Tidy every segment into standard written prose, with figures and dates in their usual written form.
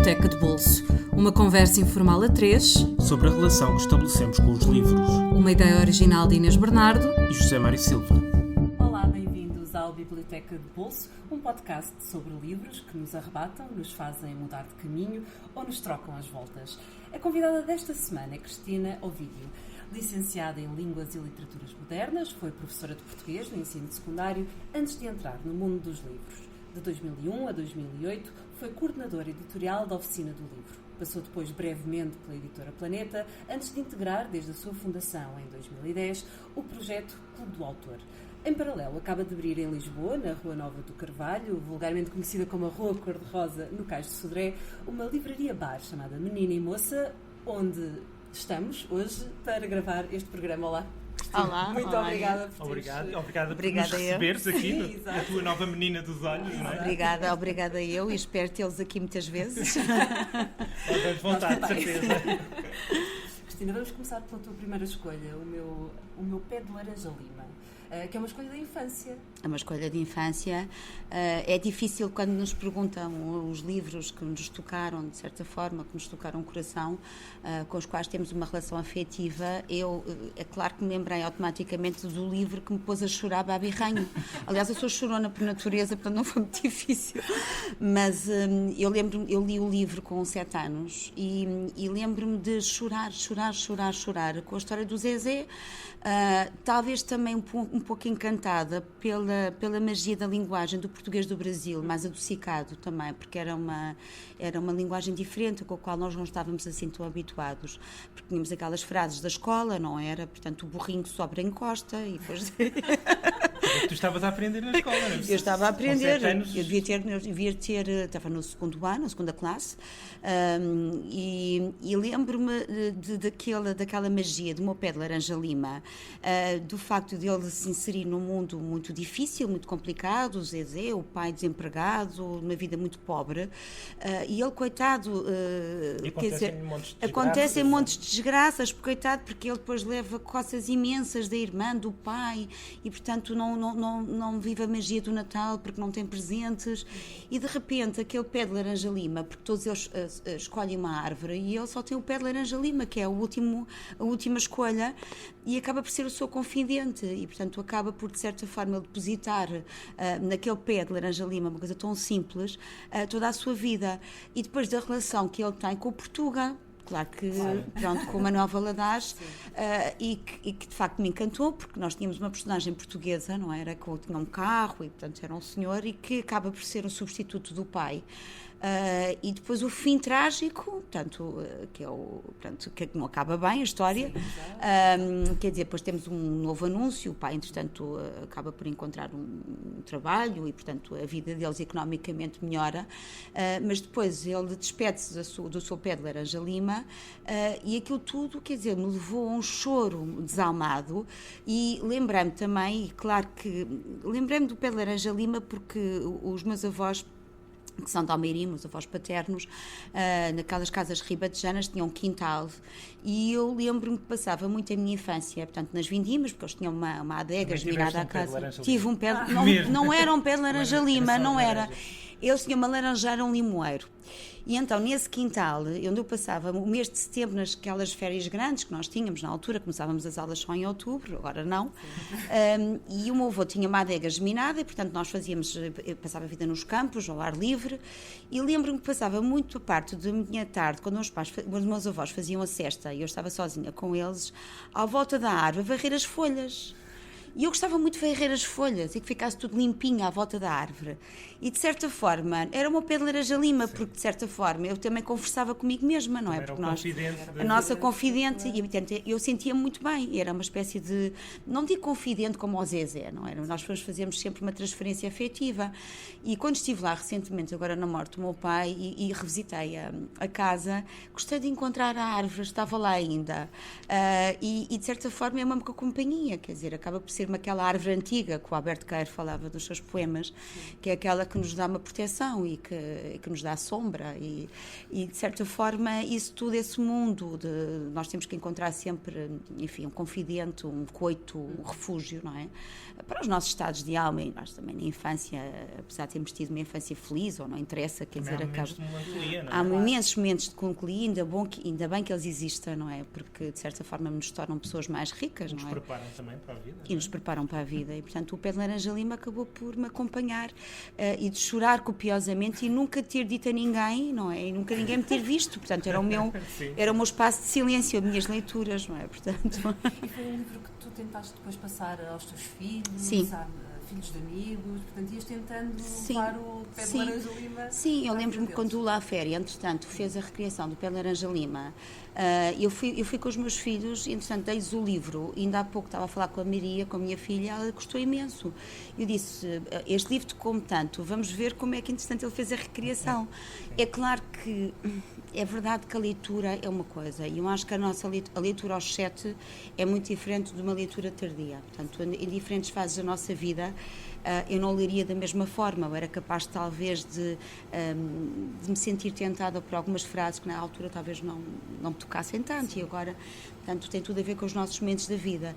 Biblioteca de Bolso. Uma conversa informal a três sobre a relação que estabelecemos com os livros. Uma ideia original de Inês Bernardo E José Mário Silva. Olá, bem-vindos ao Biblioteca de Bolso, um podcast sobre livros que nos arrebatam, nos fazem mudar de caminho ou nos trocam as voltas. A convidada desta semana é Cristina Ovídio. Licenciada em Línguas e Literaturas Modernas, foi professora de português no ensino secundário antes de entrar no mundo dos livros. De 2001 a 2008, foi coordenadora editorial da Oficina do Livro. Passou depois brevemente pela editora Planeta, antes de integrar, desde a sua fundação em 2010, o projeto Clube do Autor. Em paralelo, acaba de abrir em Lisboa, na Rua Nova do Carvalho, vulgarmente conhecida como a Rua Cor-de-Rosa, no Cais de Sodré, uma livraria-bar chamada Menina e Moça, onde estamos hoje para gravar este programa. Olá. Olá, muito olá. Obrigada por Obrigada por nos Obrigada receberes aqui, Sim, na tua nova menina dos olhos, não é? Obrigada eu e espero tê-los aqui muitas vezes. Dá vontade, de certeza. Cristina, vamos começar pela tua primeira escolha, o meu pé de laranja lima, que é uma escolha da infância. É uma escolha de infância. É difícil quando nos perguntam os livros que nos tocaram, de certa forma, que nos tocaram o coração, com os quais temos uma relação afetiva. É claro que me lembrei automaticamente do livro que me pôs a chorar Babi Ranho. Aliás, eu sou chorona por natureza, portanto não foi muito difícil. Mas eu li o livro com 7 anos e lembro-me de chorar com a história do Zezé. Talvez também um pouco encantada pela magia da linguagem do português do Brasil, mais adocicado também, porque era uma linguagem diferente com a qual nós não estávamos assim tão habituados, porque tínhamos aquelas frases da escola, não era? Portanto, o burrinho sobra encosta e depois... Tu estavas a aprender na escola, não é? Eu estava a aprender, eu devia ter, estava no segundo ano, na segunda classe, e lembro-me daquela magia do meu pé de laranja lima, do facto de ele se inserir num mundo muito difícil, muito complicado, o Zezé, o pai desempregado, numa vida muito pobre, e ele, coitado, acontecem montes de desgraças, coitado, porque ele depois leva coças imensas da irmã, do pai, e portanto não vive a magia do Natal porque não tem presentes, e de repente aquele pé de laranja lima, porque todos eles escolhem uma árvore e ele só tem o pé de laranja lima, que é a última escolha, e acaba por ser o seu confidente, e portanto acaba por, de certa forma, depositar naquele pé de laranja lima, uma coisa tão simples, toda a sua vida. E depois da relação que ele tem com o Portuga, claro que, pronto, com o Manuel Valadares, e que de facto me encantou, porque nós tínhamos uma personagem portuguesa, não era? Que tinha um carro e, portanto, era um senhor, e que acaba por ser um substituto do pai. E depois o fim trágico, portanto, que não acaba bem a história. Sim, quer dizer, depois temos um novo anúncio, o pai, entretanto, acaba por encontrar um trabalho e, portanto, a vida deles economicamente melhora, mas depois ele despede-se do seu pé de laranja lima, e aquilo tudo, quer dizer, me levou a um choro desalmado. E lembrei-me também, claro que lembrei-me do pé de laranja lima porque os meus avós, que são de Almeirim, os avós paternos, naquelas casas ribatejanas, tinham um quintal, e eu lembro-me que passava muito a minha infância, portanto, nas vindimas, porque eles tinham uma adega virada à casa. Tive um pé, não era um pé de laranja lima, não era. Eles tinham uma laranjeira, um limoeiro. E então, nesse quintal, onde eu passava o mês de setembro, naquelas férias grandes que nós tínhamos na altura, começávamos as aulas só em outubro, agora não, e o meu avô tinha uma adega geminada, e portanto nós eu passava a vida nos campos, ao ar livre, e lembro-me que passava muito a parte da minha tarde, quando os meus avós faziam a cesta, e eu estava sozinha com eles, à volta da árvore, a varrer as folhas. E eu gostava muito de varrer as folhas e que ficasse tudo limpinho à volta da árvore. E, de certa forma, era uma pé de laranja lima, porque, de certa forma, eu também conversava comigo mesma, não é? Porque a nossa confidente, e eu sentia muito bem. Era uma espécie de, não digo confidente como o Zezé, não era? Nós fazíamos sempre uma transferência afetiva. E quando estive lá recentemente, agora na morte do meu pai, e revisitei a casa, gostei de encontrar a árvore, estava lá ainda. E, de certa forma, é uma companhia, quer dizer, acaba por ser ser aquela árvore antiga que o Alberto Queiro falava nos seus poemas, que é aquela que nos dá uma proteção e que nos dá sombra e de certa forma isso tudo, esse mundo, nós temos que encontrar sempre, enfim, um confidente, um coito, um refúgio, não é? Para os nossos estados de alma, e nós também na infância, apesar de termos tido uma infância feliz, ou não interessa, quer dizer, há imensos momentos de melancolia, ainda bem que eles existem, não é? Porque de certa forma nos tornam pessoas mais ricas, não é? Nos preparam também para a vida. E nos preparam para a vida. E portanto o Pé de Laranja Lima acabou por me acompanhar e de chorar copiosamente e nunca ter dito a ninguém, não é? E nunca ninguém me ter visto. Portanto era o meu espaço de silêncio, as minhas leituras, não é? Portanto... E foi um livro que tu tentaste depois passar aos teus filhos, filhos de amigos, portanto ias tentando levar o Pé de Laranja Lima. Sim, eu lembro-me quando o La Féria, entretanto, fez a recriação do Pé de Laranja Lima, eu fui com os meus filhos, e entretanto dei-lhes o livro, e ainda há pouco estava a falar com a Maria, com a minha filha, ela gostou imenso. Eu disse, este livro tocou-me tanto, vamos ver como é que entretanto ele fez a recriação. É claro que é verdade que a leitura é uma coisa, e eu acho que a leitura aos 7 é muito diferente de uma leitura tardia. Portanto, em diferentes fases da nossa vida, eu não leria da mesma forma. Eu era capaz, talvez, de me sentir tentada por algumas frases que na altura talvez não me tocassem tanto, e agora, portanto, tem tudo a ver com os nossos momentos da vida.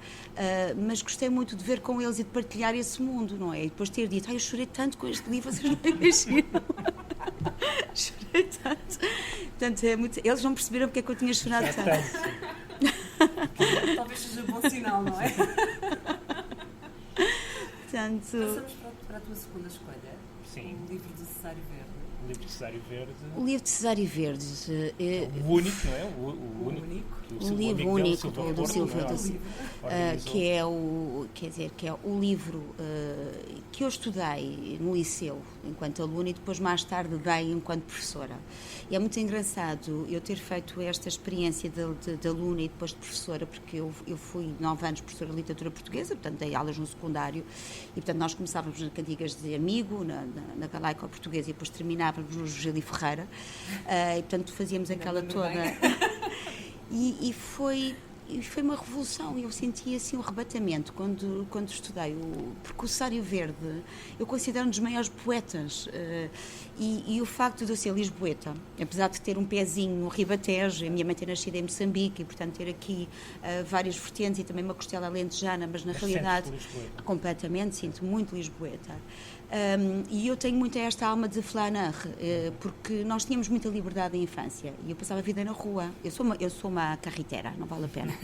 Mas gostei muito de ver com eles e de partilhar esse mundo, não é? E depois ter dito, eu chorei tanto com este livro, vocês não imaginam. Chorei tanto. Portanto, eles não perceberam porque é que eu tinha chorado tanto. Talvez seja bom sinal, não é? Portanto... Passamos para a tua segunda escolha. Sim. O livro do Cesário Verde. O livro de Cesário Verde. O livro de Cesário Verde. O único, não é? O único. O livro único do Silva, que é o livro que eu estudei no liceu enquanto aluna e depois mais tarde dei enquanto professora. E é muito engraçado eu ter feito esta experiência de aluna e depois de professora, porque eu fui 9 anos professora de literatura portuguesa, portanto dei aulas no secundário, e portanto nós começávamos nas cantigas de amigo, na galaica portuguesa, e depois terminávamos no José Ferreira, e portanto fazíamos aquela toda... E foi uma revolução, eu senti assim um arrebatamento quando estudei, porque o Cesário Verde eu considero um dos maiores poetas, e o facto de eu ser lisboeta, apesar de ter um pezinho no Ribatejo, a minha mãe ter nascido em Moçambique e portanto ter aqui várias vertentes e também uma costela alentejana, mas na realidade completamente, sinto muito lisboeta. E eu tenho muito esta alma de flaneur, porque nós tínhamos muita liberdade na infância e eu passava a vida na rua. Eu sou uma carretera, não vale a pena.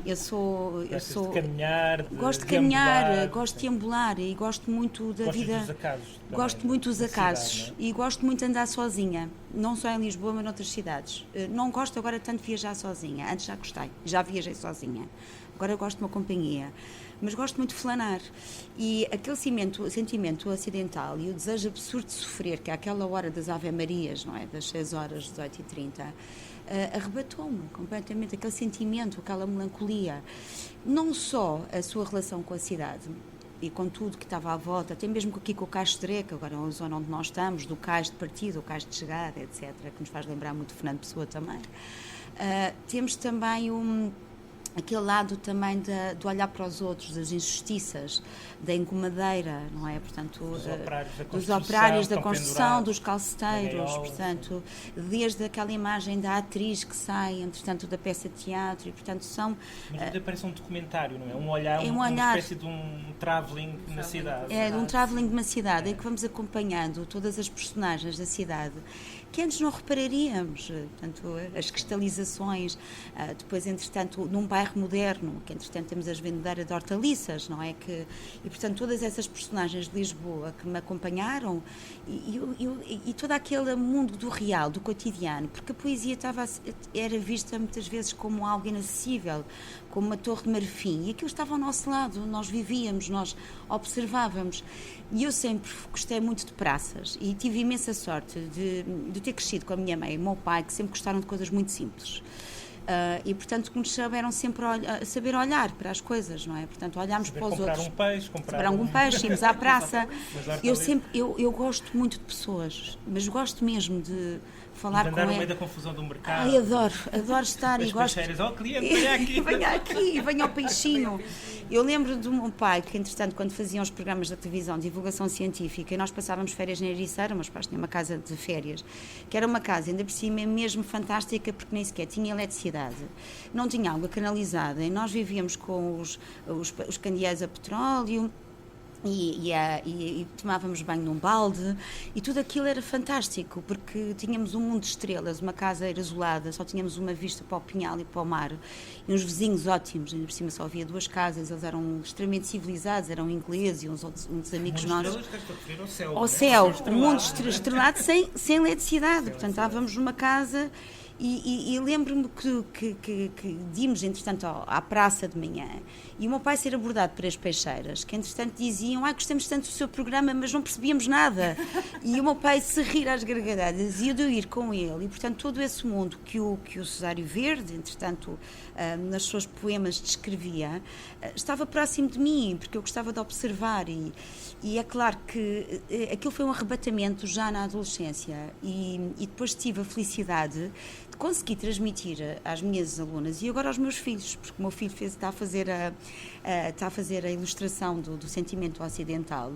Gosto de caminhar, gosto de caminhar, gosto de ambular e gosto muito da vida. Dos acasos também, gosto muito dos acasos cidade, não é? E gosto muito de andar sozinha, não só em Lisboa, mas noutras cidades. Não gosto agora tanto de viajar sozinha. Antes já gostei, já viajei sozinha. Agora eu gosto de uma companhia. Mas gosto muito de flanar, e aquele sentimento acidental e o desejo absurdo de sofrer, que é aquela hora das Ave-Marias, não é? Das 6 horas, 18h30, arrebatou-me completamente, aquele sentimento, aquela melancolia. Não só a sua relação com a cidade e com tudo que estava à volta, até mesmo aqui com o Cais de Dré, que agora é a zona onde nós estamos, do cais de partida, o cais de chegada, etc., que nos faz lembrar muito Fernando Pessoa também. Temos também aquele lado também do olhar para os outros, das injustiças, da engomadeira, não é? Portanto, dos operários da construção, dos calceteiros, portanto, desde aquela imagem da atriz que sai, entretanto, da peça de teatro, e portanto são... Mas parece um documentário, não é? Um olhar, uma espécie de um travelling na cidade. É, de um travelling de uma cidade, em que vamos acompanhando todas as personagens da cidade, que antes não repararíamos, portanto, as cristalizações, depois, entretanto, num bairro moderno, que entretanto temos as vendedeiras de hortaliças, não é? E portanto, todas essas personagens de Lisboa que me acompanharam e todo aquele mundo do real, do cotidiano, porque a poesia era vista muitas vezes como algo inacessível, como uma torre de marfim, e aquilo estava ao nosso lado, nós vivíamos, nós observávamos. E eu sempre gostei muito de praças e tive imensa sorte de ter crescido com a minha mãe e o meu pai, que sempre gostaram de coisas muito simples. E, portanto, que nos souberam sempre saber olhar para as coisas, não é? Portanto, olhámos para os outros. Comprar um peixe, íamos à praça. Eu gosto muito de pessoas, mas gosto mesmo de falar com ela. No meio da confusão do mercado. Ai, adoro estar e gosto. Cliente, venha aqui. Venha aqui, venha ao peixinho. Eu lembro do meu pai, que entretanto, quando faziam os programas da televisão de divulgação científica, e nós passávamos férias na Ericeira, mas pais tinha uma casa de férias, que era uma casa, ainda por cima, mesmo fantástica, porque nem sequer tinha eletricidade, não tinha água canalizada, e nós vivíamos com os candeeiros a petróleo, e tomávamos banho num balde, e tudo aquilo era fantástico, porque tínhamos um mundo de estrelas, uma casa era isolada, só tínhamos uma vista para o Pinhal e para o mar, e uns vizinhos ótimos, ainda por cima só havia 2 casas, eles eram extremamente civilizados, eram ingleses e uns amigos nossos. Ao céu, um mundo estrelado sem eletricidade, portanto estávamos numa casa. E lembro-me que íamos, entretanto, à praça de manhã, e o meu pai ser abordado por as peixeiras, que, entretanto, diziam: gostamos tanto do seu programa, mas não percebíamos nada. E o meu pai se rir às gargalhadas, e eu de ir com ele. E, portanto, todo esse mundo que o Cesário Verde, entretanto, nas seus poemas descrevia, estava próximo de mim, porque eu gostava de observar. E é claro que aquilo foi um arrebatamento já na adolescência, e depois tive a felicidade de conseguir transmitir às minhas alunas e agora aos meus filhos, porque o meu filho está a fazer a ilustração do sentimento ocidental,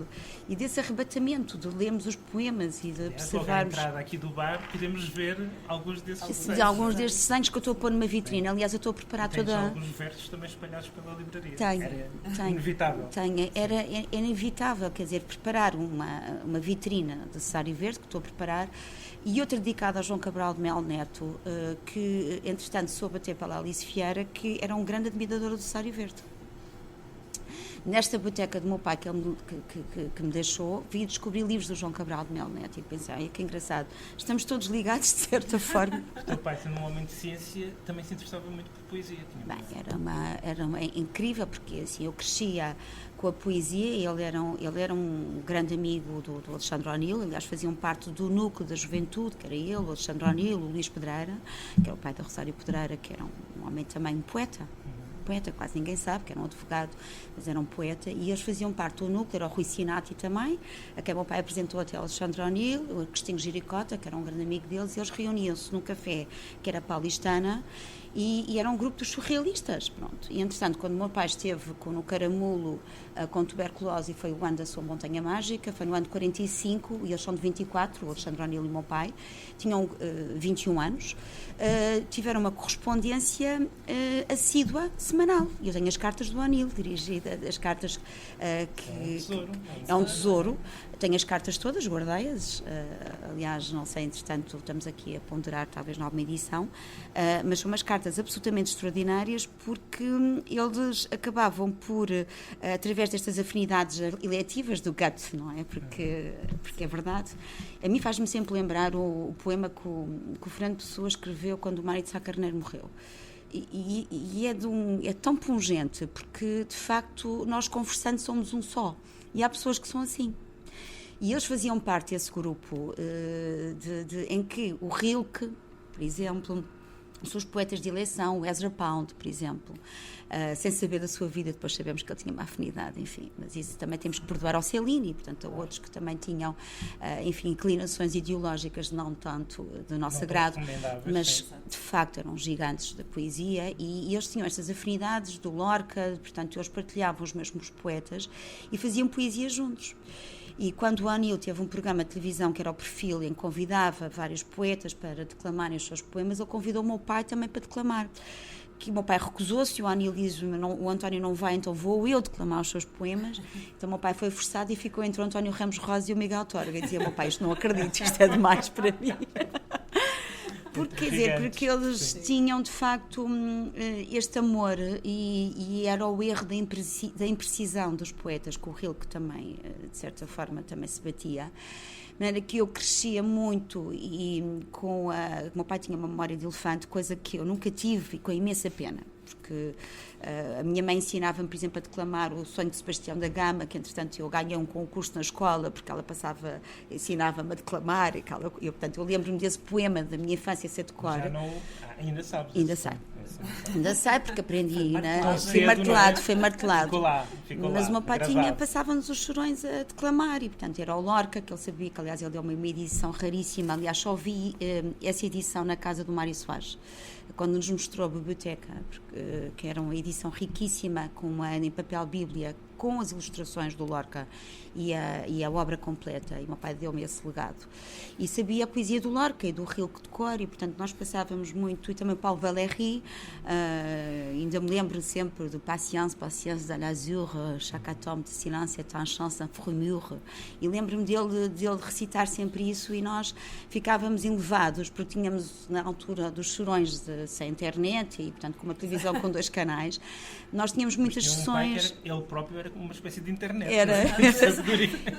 e desse arrebatamento de lermos os poemas e de observarmos. Na entrada aqui do bar podemos ver alguns desses desenhos. Alguns destes desenhos que eu estou a pôr numa vitrine. Aliás, eu estou a preparar toda. Alguns versos também espalhados pela livraria. Tenho. Inevitável. Era inevitável, quer dizer, preparar uma vitrina de Cesário Verde, que estou a preparar, e outra dedicada ao João Cabral de Melo Neto, que, entretanto, soube até pela Alice Vieira, que era um grande admirador do Cesário Verde. Nesta biblioteca do meu pai, que me deixou, vi descobrir livros do João Cabral de Melo Neto e pensei: que engraçado, estamos todos ligados de certa forma. O teu pai, sendo um homem de ciência, também se interessava muito por poesia. Era incrível, porque assim, eu crescia com a poesia. Ele era um grande amigo do Alexandre O'Neill, aliás faziam parte do núcleo da juventude, que era ele, o Alexandre O'Neill, o Luís Pedreira, que era o pai da Rosário Pedreira, que era um homem também, um poeta, quase ninguém sabe, que era um advogado, mas era um poeta, e eles faziam parte do núcleo. Era o Rui Sinati também, a quem o meu pai apresentou até o Alexandre O'Neill, o Agostinho Giricota, que era um grande amigo deles, e eles reuniam-se num café que era paulistana, e era um grupo dos surrealistas, pronto. E, entretanto, quando o meu pai esteve no Caramulo com tuberculose, e foi o ano da sua Montanha Mágica, foi no ano de 45, e eles são de 24, o Alexandre O'Neill e o meu pai, tinham 21 anos, tiveram uma correspondência assídua, semanal. E eu tenho as cartas do O'Neill, dirigidas, as cartas é um tesouro. Tenho as cartas todas, guardei-as, aliás, não sei, entretanto, estamos aqui a ponderar, talvez, numa edição, mas são umas cartas absolutamente extraordinárias, porque eles acabavam por, através destas afinidades eletivas do gut, não é? Porque é verdade. A mim faz-me sempre lembrar o poema que o Fernando Pessoa escreveu quando o Mário de Sá Carneiro morreu. E é tão pungente, porque, de facto, nós conversando somos um só, e há pessoas que são assim. E eles faziam parte desse grupo em que o Rilke, por exemplo, os seus poetas de eleição, o Ezra Pound, por exemplo, sem saber da sua vida, depois sabemos que ele tinha uma afinidade, enfim, mas isso também temos que perdoar ao Cellini, portanto, a outros que também tinham, enfim, inclinações ideológicas não tanto do nosso agrado, mas de facto eram gigantes da poesia, e eles tinham estas afinidades do Lorca, portanto, eles partilhavam os mesmos poetas e faziam poesia juntos. E quando o O'Neill teve um programa de televisão que era o Perfil, em que convidava vários poetas para declamarem os seus poemas, ele convidou o meu pai também para declamar. Que o meu pai recusou-se, o O'Neill diz: o António não vai, então vou eu declamar os seus poemas. Então o meu pai foi forçado e ficou entre o António Ramos Rosa e o Miguel Torga. E dizia: meu pai, isto não acredito, isto é demais para mim. Porque eles tinham, de facto, este amor, e era o erro da imprecisão dos poetas, com o Rilke também, de certa forma, também se batia. Era que eu crescia muito, e o meu pai tinha uma memória de elefante, coisa que eu nunca tive, e com imensa pena, porque a minha mãe ensinava-me, por exemplo, a declamar o Sonho de Sebastião da Gama, que entretanto eu ganhei um concurso na escola, porque ela ensinava-me a declamar, portanto eu lembro-me desse poema da minha infância, ser de cor. Já não, ainda sabes. Ainda sei. Ainda sei, porque aprendi, foi martelado. Ficou lá. Mas o meu pai passava-nos os chorões a declamar, e portanto era o Lorca, que ele sabia, que aliás ele deu uma edição raríssima, aliás só vi essa edição na casa do Mário Soares, quando nos mostrou a biblioteca, que era uma edição riquíssima, em papel bíblia, com as ilustrações do Lorca e a obra completa, e o meu pai deu-me esse legado. E sabia a poesia do Lorca e do Rilke de cor, e portanto nós passávamos muito, e também Paulo Valéry, ainda me lembro sempre de Patience dans l'azur, chaque atome de silêncio est une chance, un frumure, e lembro-me dele recitar sempre isso, e nós ficávamos elevados, porque tínhamos na altura dos chorões sem internet, e portanto com uma televisão com 2 canais, nós tínhamos muitas sessões. Ele próprio era uma espécie de internet.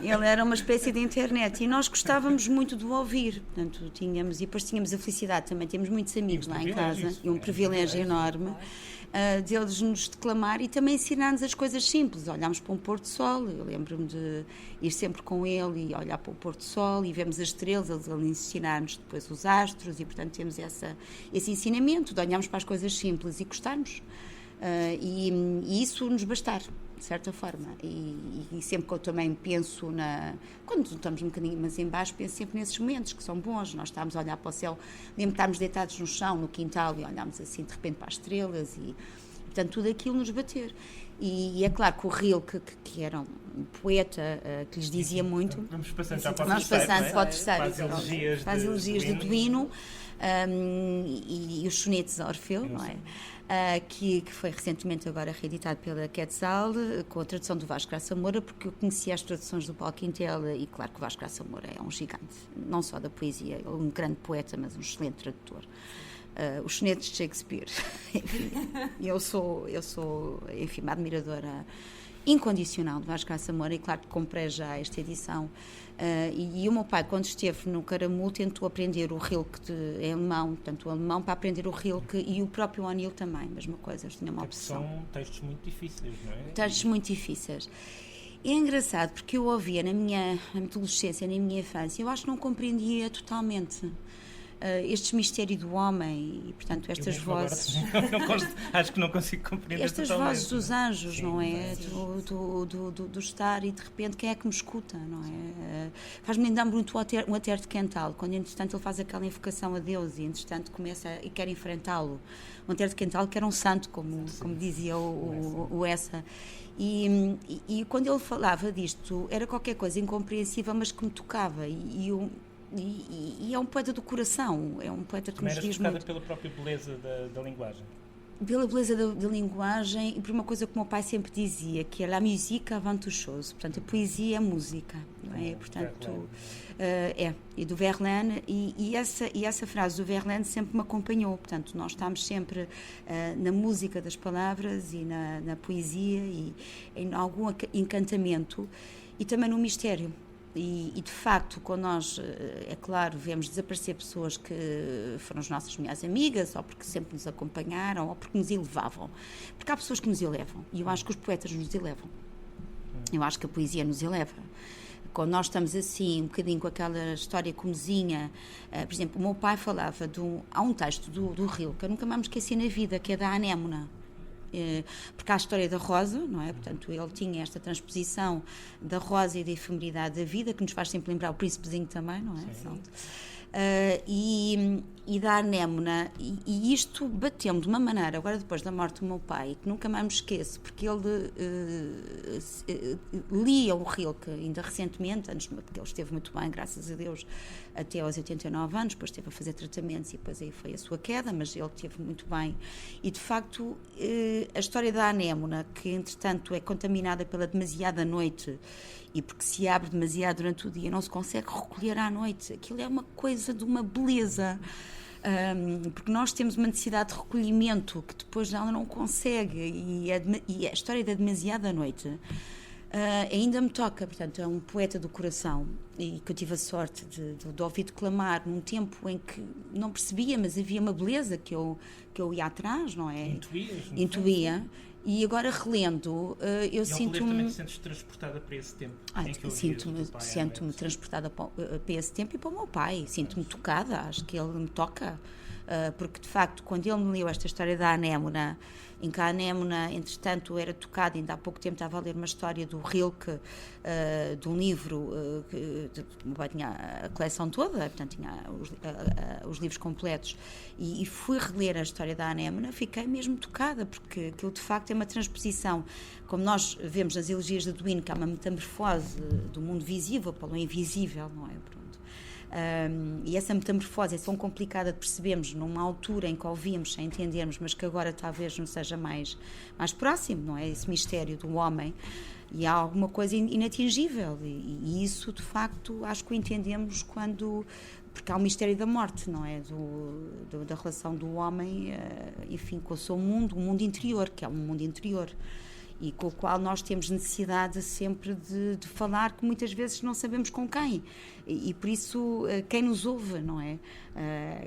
Ele era uma espécie de internet, e nós gostávamos muito de o ouvir. Portanto, e depois tínhamos a felicidade, também temos muitos amigos lá em casa, e um privilégio enorme deles nos declamar e também ensinar-nos as coisas simples. Olhámos para um pôr do sol, eu lembro-me de ir sempre com ele e olhar para o pôr do sol e vemos as estrelas, ele ensinar-nos depois os astros, e portanto temos esse ensinamento de olharmos para as coisas simples e gostarmos. E isso nos bastar, de certa forma, e sempre que eu também penso quando estamos um bocadinho mais em baixo, penso sempre nesses momentos que são bons. Nós estávamos a olhar para o céu, lembro de estarmos deitados no chão, no quintal, e olhámos assim de repente para as estrelas, e portanto tudo aquilo nos bater. E é claro que o Rilke, que era um poeta que lhes dizia muito. Vamos passando já para o terceiro. Para as elegias de Duino, e os sonetos de Orfeu, não é? Que foi recentemente agora reeditado pela Quetzal, com a tradução do Vasco Graça Moura, porque eu conhecia as traduções do Paulo Quintela, e claro que o Vasco Graça Moura é um gigante, não só da poesia, ele é um grande poeta, mas um excelente tradutor. Os sonetos de Shakespeare, enfim, eu sou enfim, uma admiradora incondicional de Vasco Graça Moura, e claro que comprei já esta edição. E o meu pai, quando esteve no Caramulo, tentou aprender o Rilke em alemão, portanto o alemão, para aprender o Rilke, e o próprio O'Neill também, mesma coisa, eles tinham uma opção. São textos muito difíceis, não é? Textos muito difíceis. É engraçado, porque eu ouvia na minha adolescência, na minha infância, eu acho que não compreendia totalmente este mistério do homem, e portanto estas vozes acho que não consigo compreender estas totalmente. Vozes dos anjos, sim, não é? Do estar, e de repente quem é que me escuta, não é? Faz-me lembrar muito o Ater de Quental, quando entretanto ele faz aquela invocação a Deus, e entretanto começa e quer enfrentá-lo. O Ater de Quental, que era um santo, como dizia o Essa. E quando ele falava disto, era qualquer coisa incompreensível, mas que me tocava, e é um poeta do coração, é um poeta que nos diz muito. Pela própria beleza da linguagem. Pela beleza da linguagem, e por uma coisa que o meu pai sempre dizia, que é la musique avant toute chose, portanto a poesia é música, não é? Portanto, e do Verlaine, e essa frase do Verlaine sempre me acompanhou. Portanto, nós estamos sempre na música das palavras e na poesia, e em algum encantamento, e também no mistério. E de facto, quando nós, é claro, vemos desaparecer pessoas que foram as nossas melhores amigas, ou porque sempre nos acompanharam, ou porque nos elevavam, porque há pessoas que nos elevam, e eu acho que os poetas nos elevam, eu acho que a poesia nos eleva. Quando nós estamos assim, um bocadinho com aquela história comezinha, por exemplo, o meu pai falava há um texto do Rilke, que eu nunca mais me esqueci na vida, que é da Anémona. Porque há a história da Rosa, não é? Portanto, ele tinha esta transposição da Rosa e da efemeridade da vida, que nos faz sempre lembrar o Príncipezinho também, não é? E da Anémona, e isto bateu-me de uma maneira, agora depois da morte do meu pai, que nunca mais me esqueço, porque ele lia o Rilke ainda recentemente, porque ele esteve muito bem, graças a Deus, até aos 89 anos, depois esteve a fazer tratamentos, e depois aí foi a sua queda, mas ele esteve muito bem. E de facto, a história da Anémona, que entretanto é contaminada pela demasiada noite, e porque se abre demasiado durante o dia, não se consegue recolher à noite, aquilo é uma coisa de uma beleza, porque nós temos uma necessidade de recolhimento que depois ela não consegue, e a história da demasiada noite ainda me toca. Portanto, é um poeta do coração, e que eu tive a sorte de ouvir declamar num tempo em que não percebia, mas havia uma beleza que eu ia atrás, não é? Intuía. E agora relendo, eu sinto-me... também te sentes transportada para esse tempo? Sinto-me transportada para esse tempo e para o meu pai. Sinto-me tocada, acho que ele me toca. porque de facto quando ele me leu esta história da anémona, em que a anémona entretanto era tocada, ainda há pouco tempo estava a ler uma história do Rilke, de um livro que tinha a coleção toda, portanto tinha os livros completos, e fui reler a história da anémona, fiquei mesmo tocada, porque aquilo de facto é uma transposição, como nós vemos nas elegias de Duino, que há uma metamorfose do mundo visível para o invisível, não é? E essa metamorfose é tão complicada de percebermos numa altura em que ouvíamos sem entendermos, mas que agora talvez não seja mais próximo, não é? Esse mistério do homem, e há alguma coisa inatingível, e isso de facto acho que o entendemos porque há o mistério da morte, não é? Da relação do homem, enfim, com o seu mundo, o mundo interior, que é um mundo interior, e com o qual nós temos necessidade sempre de falar, que muitas vezes não sabemos com quem, e por isso quem nos ouve, não é?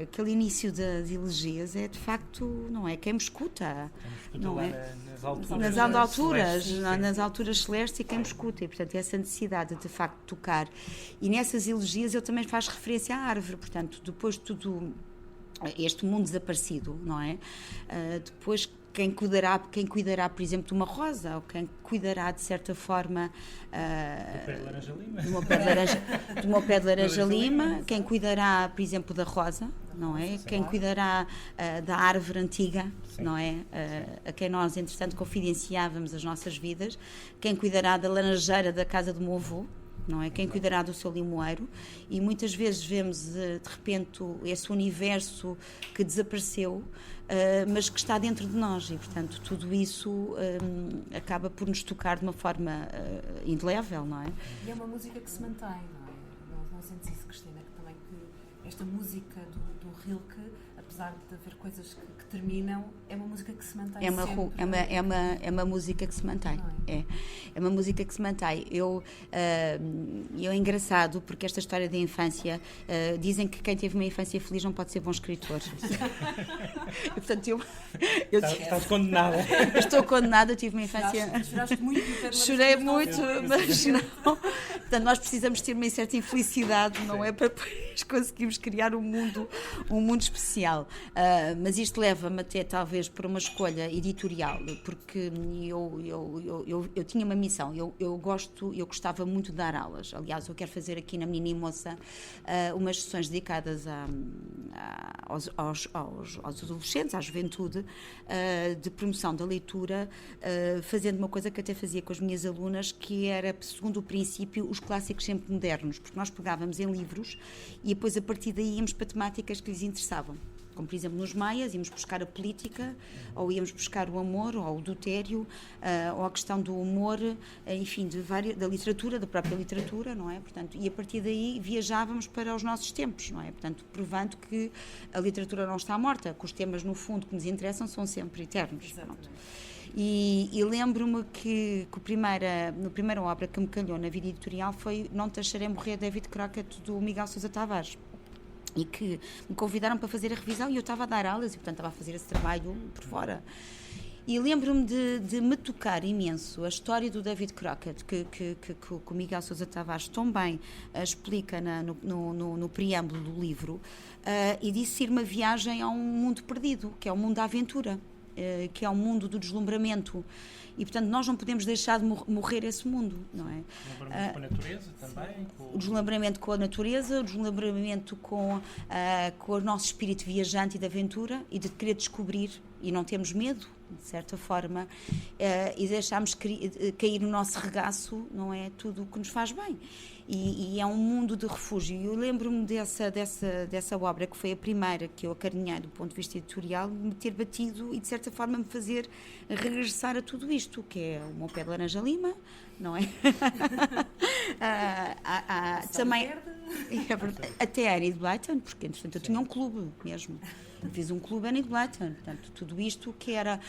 Aquele início das elegias é de facto, não é? Quem me escuta, não é? Nas alturas celestes, e quem me escuta, e portanto essa necessidade de facto de tocar, e nessas elegias ele também faz referência à árvore, portanto depois de tudo este mundo desaparecido, não é? Depois quem cuidará, por exemplo, de uma rosa, ou quem cuidará, de certa forma, de uma pé de laranja-lima, quem cuidará, por exemplo, da rosa, não é? Quem cuidará da árvore antiga, não é? A quem nós, entretanto, confidenciávamos as nossas vidas, quem cuidará da laranjeira da casa do meu avô, não é? Quem cuidará do seu limoeiro, e muitas vezes vemos de repente esse universo que desapareceu, mas que está dentro de nós, e portanto tudo isso acaba por nos tocar de uma forma indelével, não é? E é uma música que se mantém, não é? Não sentes isso, Cristina, que também que esta música do Rilke, apesar de haver coisas que terminam, é uma música que se mantém é uma música que se mantém, é uma música que se mantém. É engraçado, porque esta história da infância, dizem que quem teve uma infância feliz não pode ser bom escritor. E, portanto, estás condenada. Estou condenada, tive uma infância... Chorei muito, mas não. Portanto, nós precisamos ter uma certa infelicidade, não é? Para depois conseguirmos criar um mundo especial. Mas isto leva-me até talvez por uma escolha editorial, porque eu tinha uma missão, eu gostava muito de dar aulas. Aliás, eu quero fazer aqui na Menina e Moça umas sessões dedicadas aos adolescentes, à juventude, de promoção da leitura, fazendo uma coisa que até fazia com as minhas alunas, que era, segundo o princípio, os clássicos sempre modernos, porque nós pegávamos em livros e depois a partir daí íamos para temáticas que lhes interessavam. Como, por exemplo, nos Maias, íamos buscar a política, ou íamos buscar o amor, ou o adultério, ou a questão do humor, enfim, da literatura, da própria literatura, não é? Portanto, e a partir daí viajávamos para os nossos tempos, não é? Portanto, provando que a literatura não está morta, que os temas, no fundo, que nos interessam são sempre eternos. E lembro-me que a primeira obra que me calhou na vida editorial foi Não Te Deixarei Morrer, David Crockett, do Miguel Sousa Tavares, e que me convidaram para fazer a revisão, e eu estava a dar aulas e portanto estava a fazer esse trabalho por fora, e lembro-me de me tocar imenso a história do David Crockett, que o Miguel Sousa Tavares tão bem explica no preâmbulo do livro, e disse ir uma viagem a um mundo perdido, que é o mundo da aventura, que é o mundo do deslumbramento, e portanto nós não podemos deixar de morrer esse mundo, não é? Deslumbramento com a natureza também? O deslumbramento com a natureza, o deslumbramento com o nosso espírito viajante e de aventura, e de querer descobrir, e não temos medo, de certa forma, e deixarmos cair no nosso regaço, não é? Tudo o que nos faz bem. E é um mundo de refúgio. Eu lembro-me dessa obra, que foi a primeira que eu acarinhei do ponto de vista editorial, me ter batido e de certa forma me fazer regressar a tudo isto, que é o Meu Pé de Laranja-Lima, não é? Também até a Annie de Blyton, porque entretanto eu tinha um clube mesmo. Fiz um clube Annie de Blyton, portanto, tudo isto que era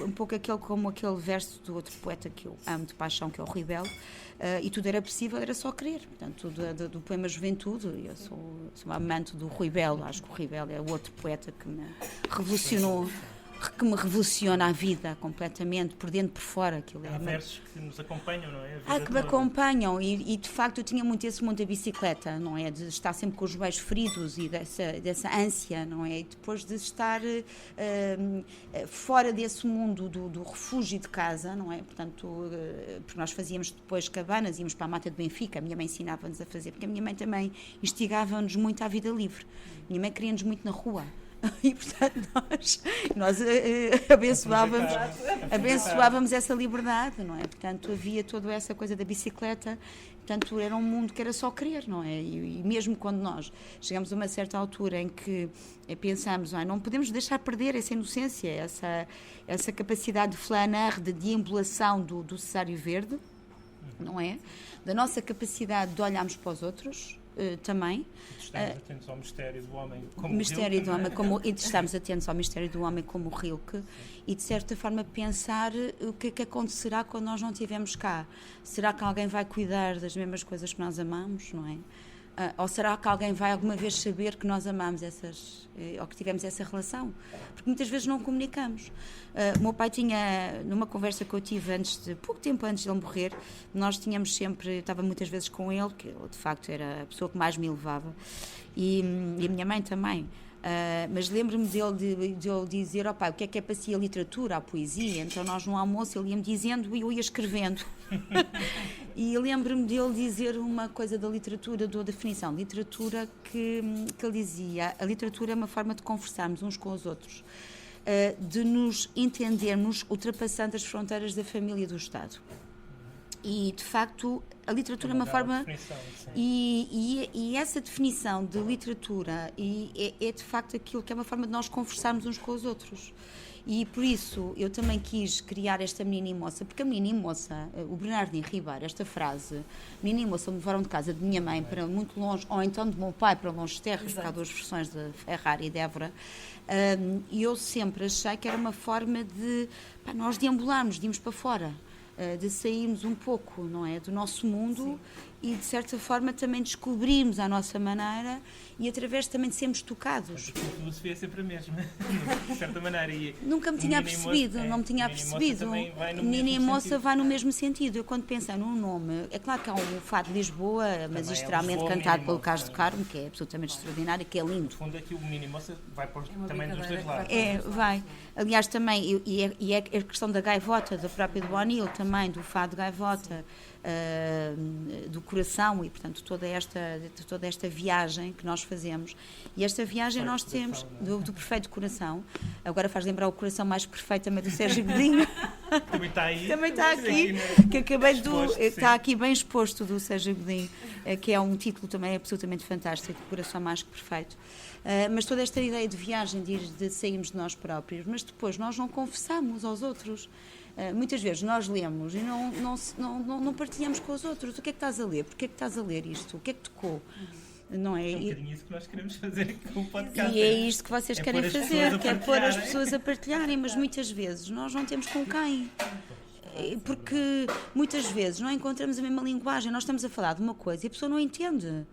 um pouco como aquele verso do outro poeta que eu amo de paixão, que é o Rui Belo, e tudo era possível, era só querer. Portanto, do poema Juventude, eu sou amante do Rui Belo, acho que o Rui Belo é o outro poeta que me revolucionou que me revoluciona a vida completamente, por dentro e por fora. Há versos que nos acompanham, não é? Que me acompanham e de facto eu tinha muito esse mundo da bicicleta, não é? De estar sempre com os joelhos feridos e dessa ânsia, não é? E depois de estar fora desse mundo do refúgio de casa, não é? Portanto, porque nós fazíamos depois cabanas, íamos para a Mata de Benfica, a minha mãe ensinava-nos a fazer, porque a minha mãe também instigava-nos muito à vida livre. A minha mãe queria-nos muito na rua. E portanto nós abençoávamos essa liberdade, não é? Portanto havia toda essa coisa da bicicleta, portanto era um mundo que era só querer, não é? E mesmo quando nós chegamos a uma certa altura em que pensamos, não podemos deixar perder essa inocência, essa capacidade de flaner, de deambulação do Cessário Verde, não é? Da nossa capacidade de olharmos para os outros também. Estamos atentos ao mistério do homem como Rilke. Estamos atentos ao mistério do homem como Rilke e, de certa forma, pensar o que é que acontecerá quando nós não estivermos cá. Será que alguém vai cuidar das mesmas coisas que nós amamos, não é? Ou será que alguém vai alguma vez saber que nós amamos ou que tivemos essa relação? Porque muitas vezes não comunicamos. O meu pai tinha, numa conversa que eu tive pouco tempo antes de ele morrer, nós tínhamos sempre, estava muitas vezes com ele, que ele de facto era a pessoa que mais me levava, e a minha mãe também. Mas lembro-me dele dizer, ó pai, o que é para si a literatura, a poesia? Então nós no almoço ele ia-me dizendo e eu ia escrevendo. E lembro-me dele dizer uma coisa da literatura, da definição de literatura, que ele dizia: a literatura é uma forma de conversarmos uns com os outros, de nos entendermos ultrapassando as fronteiras da família e do Estado. E de facto a literatura é uma forma e essa definição de literatura é de facto aquilo que é uma forma de nós conversarmos uns com os outros. E por isso eu também quis criar esta Menina e Moça, porque a Menina e Moça, o Bernardino Ribeiro, esta frase, Menina e Moça me levaram de casa de minha mãe para muito longe, ou então de meu pai para longe terras, porque há duas versões de Ferrari e de Évora, e eu sempre achei que era uma forma de nós deambularmos, de irmos para fora, de sairmos um pouco, não é, do nosso mundo. Sim. E de certa forma também descobrirmos a nossa maneira e através também de sermos tocados. A filosofia é sempre a mesma, de certa maneira. E nunca me tinha percebido, não me tinha percebido. Menina e Moça vai no mesmo sentido. Eu quando penso num nome, é claro que há um Fado de Lisboa, magistralmente cantado pelo Carlos do Carmo, que é absolutamente extraordinário, que é lindo. No fundo aqui o Menina e Moça vai também dos dois lados. Vai. Aliás também, e é a questão da gaivota, da própria do O'Neill também, do Fado de Gaivota. Do coração e portanto toda esta viagem que nós fazemos, e esta viagem nós temos do perfeito coração. Agora faz lembrar o Coração Mais Perfeito também do Sérgio Godinho. Também está aqui que acabei está aqui bem exposto, do Sérgio Godinho, que é um título também absolutamente fantástico, Coração Mais Perfeito. Mas toda esta ideia de viagem, de sairmos de nós próprios, mas depois nós não confessamos aos outros. Muitas vezes nós lemos e não partilhamos com os outros. O que é que estás a ler? Porquê é que estás a ler isto? O que é que tocou? Não é? É um bocadinho isso que nós queremos fazer aqui com o podcast. E é isto que vocês querem fazer, que é pôr as pessoas a partilharem, mas muitas vezes nós não temos com quem. Porque muitas vezes não encontramos a mesma linguagem. Nós estamos a falar de uma coisa e a pessoa não entende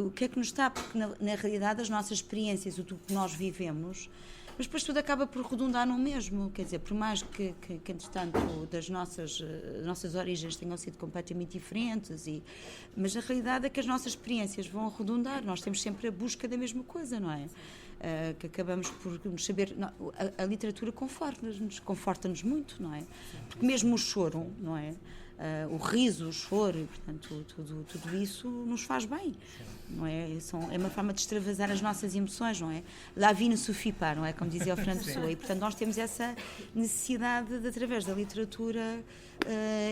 o que é que nos está, porque na realidade as nossas experiências, o que nós vivemos, mas depois tudo acaba por redundar no mesmo, quer dizer, por mais que entretanto, das nossas origens tenham sido completamente diferentes, mas a realidade é que as nossas experiências vão redundar, nós temos sempre a busca da mesma coisa, não é? Que acabamos por saber, a literatura conforta-nos muito, não é? Porque mesmo o choro, não é? O riso, o choro, portanto, tudo isso nos faz bem, não é? É uma forma de extravasar as nossas emoções, não é? La vie ne suffit pas, não é? Como dizia o Fernando Pessoa, e portanto nós temos essa necessidade de, através da literatura,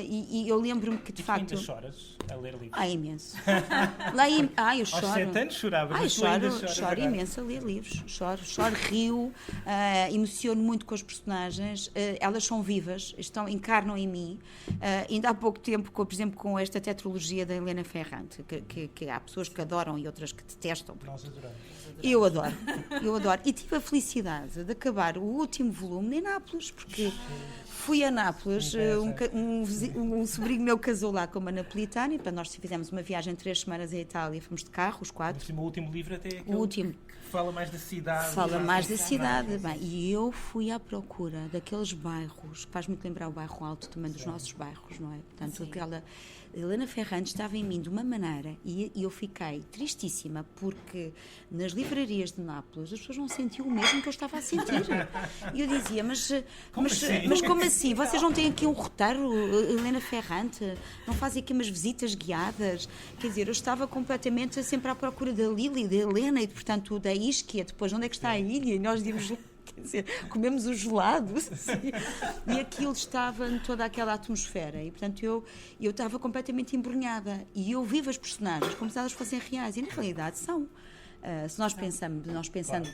e eu lembro-me que de facto... Tu ainda choras a ler livros? Imenso. Eu choro. Aos 7 anos chorava, mas choro imenso a ler livros, choro, rio, emociono muito com as personagens, elas são vivas, encarnam em mim. Ainda há pouco tempo, por exemplo, com esta tetralogia da Helena Ferrante, que há pessoas que adoram e outras que detestam. Nós adoramos. Eu adoro. E tive a felicidade de acabar o último volume em Nápoles, porque fui a Nápoles, um sobrinho meu casou lá com uma napolitana, e portanto nós fizemos uma viagem de 3 semanas à Itália, fomos de carro, os 4. O último livro até é aquele o último. Que fala mais da cidade. Fala mais da cidade. Bem, e eu fui à procura daqueles bairros, faz muito lembrar o bairro Alto também dos nossos bairros, não é? Portanto, aquela Helena Ferrante estava em mim de uma maneira, e eu fiquei tristíssima, porque nas livrarias de Nápoles as pessoas não sentiam o mesmo que eu estava a sentir. E eu dizia, mas como assim? Vocês não têm aqui um roteiro, Helena Ferrante? Não fazem aqui umas visitas guiadas? Quer dizer, eu estava completamente sempre à procura da Lili, da Helena e, portanto, da Ischia. Depois, onde é que está a ilha? E nós dizemos, quer dizer, comemos os gelados, assim. E aquilo estava em toda aquela atmosfera, e portanto eu estava completamente embrunhada, e eu vivo as personagens como se elas fossem reais, e na realidade são. Se nós pensando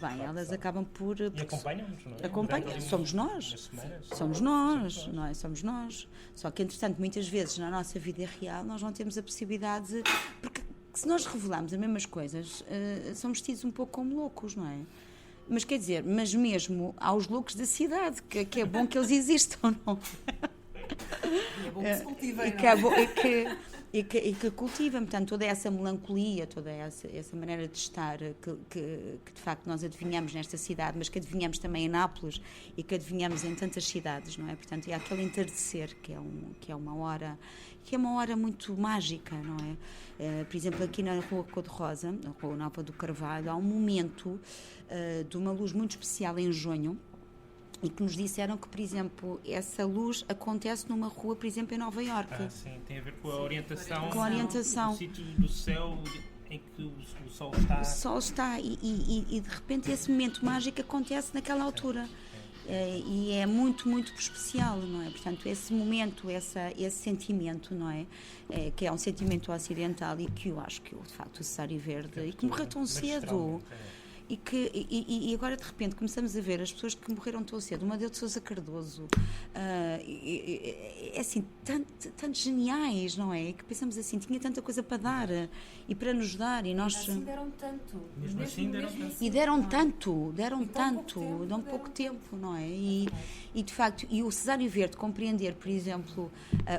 bem, elas acabam por... E acompanham-nos, não é? Acompanham, somos nós. Somos nós, não é? Somos nós. Só que, entretanto, muitas vezes na nossa vida real nós não temos a possibilidade de... Porque se nós revelamos as mesmas coisas, somos tidos um pouco como loucos, não é? Mas quer dizer, mas mesmo aos loucos da cidade, que é bom que eles existam, não? E é bom que se cultivem, e que cultivem, portanto, toda essa melancolia, toda essa maneira de estar que de facto nós adivinhamos nesta cidade, mas que adivinhamos também em Nápoles e que adivinhamos em tantas cidades, não é? Portanto, é aquele entardecer que é uma hora muito mágica, não é? Por exemplo, aqui na Rua Cor-de-Rosa, na Rua Nova do Carvalho, há um momento de uma luz muito especial em junho, e que nos disseram que, por exemplo, essa luz acontece numa rua, por exemplo, em Nova Iorque. Sim, tem a ver com a orientação. Com a orientação. Do sítio do céu em que o sol está. O sol está, e de repente esse momento mágico acontece naquela altura. E é muito, muito especial, não é? Portanto, esse momento, esse sentimento, não é? Que é um sentimento ocidental, e que eu acho que, de facto, o Cesário Verde, e que morreu tão cedo. E agora de repente começamos a ver as pessoas que morreram tão cedo, uma Amadeu de Sousa Cardoso, é assim, tantos geniais, não é? Que pensamos assim, tinha tanta coisa para dar e para nos dar, e nós... Assim deram tanto. Mesmo assim deram tanto. E deram tanto, dão pouco tempo, não é? E de facto, e o Cesário Verde compreender, por exemplo,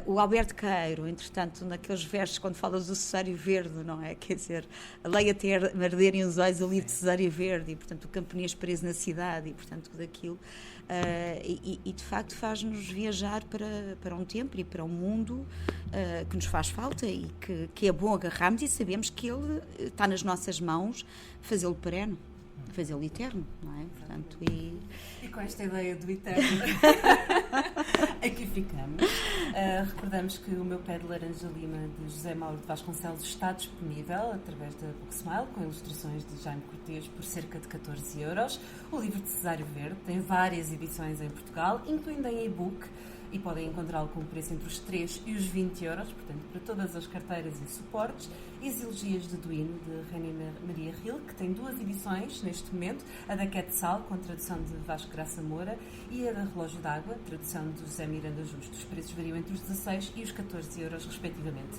o Alberto Queiro, entretanto, naqueles versos quando falas do Cesário Verde, não é? Quer dizer, a lei até arderem os olhos, o livro de Cesário Verde, e portanto o camponês preso na cidade, e portanto tudo aquilo, e de facto faz-nos viajar para um tempo e para um mundo que nos faz falta, e que é bom agarrarmos e sabemos que ele está nas nossas mãos, fazê-lo perene, fazê-lo eterno, não é? Portanto, e com esta ideia do eterno aqui ficamos. Recordamos que o Meu Pé de Laranja Lima, de José Mauro de Vasconcelos, está disponível através da Booksmile, com ilustrações de Jaime Cortês, por cerca de 14€. O livro de Cesário Verde tem várias edições em Portugal, incluindo em e-book, e podem encontrá-lo com um preço entre os 3 e os 20€, portanto, para todas as carteiras e suportes. E as Elegias de Duino, de Rainha Maria Ril, que tem 2 edições neste momento, a da Quetzal, com a tradução de Vasco Graça Moura, e a da Relógio d'Água, tradução de José Miranda Justo. Os preços variam entre os 16 e os 14€, respectivamente.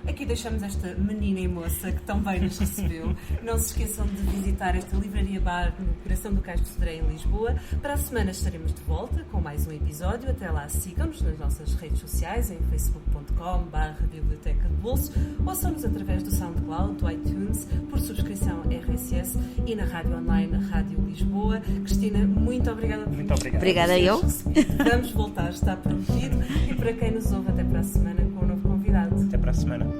Aqui deixamos esta menina e moça que tão bem nos recebeu. Não se esqueçam de visitar esta livraria bar no coração do Cais do Sodré, em Lisboa. Para a semana estaremos de volta com mais um episódio. Até lá, sigam-nos nas nossas redes sociais, em facebook.com/biblioteca de bolso, ouçam-nos através do SoundCloud, do iTunes, por subscrição RSS e na rádio online Rádio Lisboa. Cristina, muito obrigada por vir. Obrigada eu. Vamos voltar, está prometido. E para quem nos ouve, até para a semana com um novo convidado. Até para a semana.